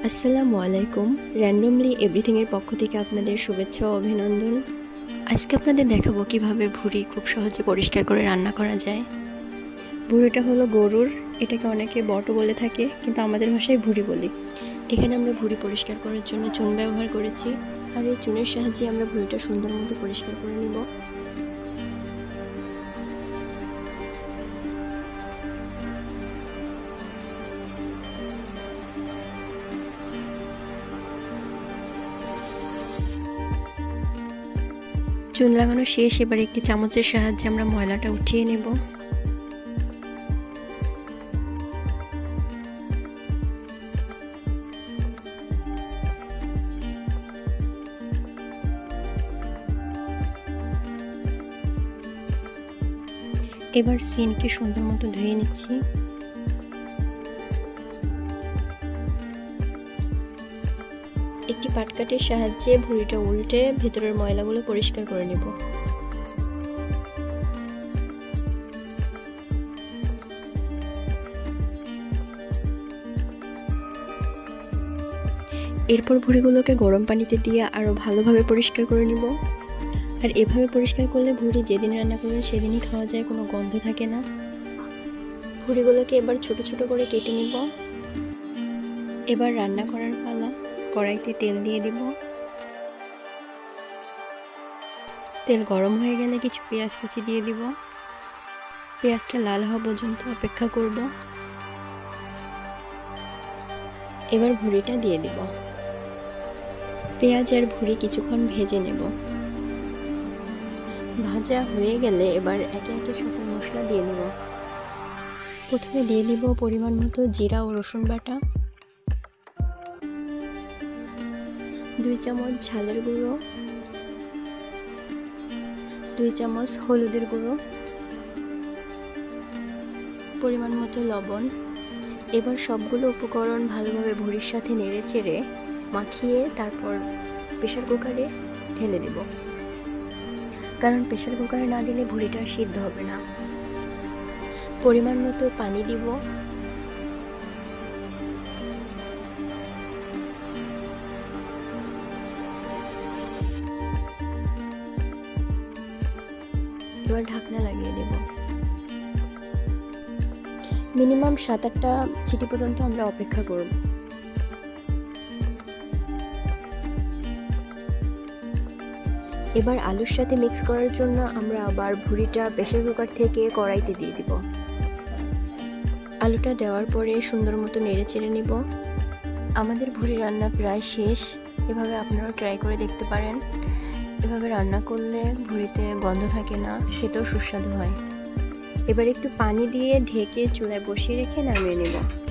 আসসালামু আলাইকুম। Randomly everything এর পক্ষ থেকে আপনাদের শুভেচ্ছা ও অভিনন্দন। আজকে আপনাদের দেখাবো কিভাবে ভুঁড়ি খুব সহজে পরিষ্কার করে রান্না করা যায়। ভুঁড়িটা হলো গরুর, এটাকে অনেকে বট বলে থাকে, কিন্তু আমাদের ভাষায় ভুঁড়ি বলি। এখানে আমরা ভুঁড়ি পরিষ্কার করার জন্য চুন ব্যবহার করেছি, আর এই চুনের সাহায্যে আমরা ভুঁড়িটা সুন্দর মতো পরিষ্কার করে নিব। চুন লাগানো শেষ, এবার একটি চামচের সাহায্যে আমরা ময়লাটা উঠিয়ে নেব। এবার সিনকে সুন্দর মতো ধুয়ে নিচ্ছি। একটি পাটকাঠির সাহায্যে ভুঁড়িটা উল্টে ভেতরের ময়লাগুলো পরিষ্কার করে নেব। এরপর ভুঁড়িগুলোকে গরম পানিতে দিয়ে আরও ভালোভাবে পরিষ্কার করে নিব। আর এভাবে পরিষ্কার করলে ভুঁড়ি যেদিন রান্না করবেন সেদিনই খাওয়া যায়, কোনো গন্ধ থাকে না। ভুঁড়িগুলোকে এবার ছোট ছোট করে কেটে নিব। এবার রান্না করার পালা। কড়াইতে তেল দিয়ে দিব। তেল গরম হয়ে গেলে কিছু পেঁয়াজ কুচি দিয়ে দিব। পেঁয়াজটা লাল হওয়া পর্যন্ত অপেক্ষা করব। এবার ভুঁড়িটা দিয়ে দিব। পেঁয়াজ আর ভুঁড়ি কিছুক্ষণ ভেজে নেব। ভাজা হয়ে গেলে এবার একে একে সকল মশলা দিয়ে দিব। প্রথমে দিয়ে দিব পরিমাণ মতো জিরা ও রসুন বাটা, 2 চামচ ঝালের গুঁড়ো, 2 চামচ হলুদের গুঁড়ো, পরিমাণ মতো লবণ। এবার সবগুলো উপকরণ ভালোভাবে ভুঁড়ির সাথে নেড়ে চেড়ে মাখিয়ে তারপর প্রেসার কুকারে ঢেলে দেব, কারণ প্রেসার কুকারে না দিলে ভুঁড়িটা সিদ্ধ হবে না। পরিমাণ মতো পানি দিব। এবার ঢাকনা লাগিয়ে দেব। মিনিমাম 7-8টা সিটি পর্যন্ত আমরা অপেক্ষা করব। এবার আলুর সাথে মিক্স করার জন্য আমরা আবার ভুঁড়িটা প্রেসার কুকার থেকে কড়াইতে দিয়ে দিব। আলুটা দেওয়ার পরে সুন্দর মতো নেড়ে চেড়ে নিব। আমাদের ভুঁড়ি রান্না প্রায় শেষ। এভাবে আপনারাও ট্রাই করে দেখতে পারেন। এভাবে রান্না করলে ভুঁড়িতে গন্ধ থাকে না, খেতেও সুস্বাদু হয়। এবার একটু পানি দিয়ে ঢেকে চুলায় বসিয়ে রেখে নামিয়ে নেব।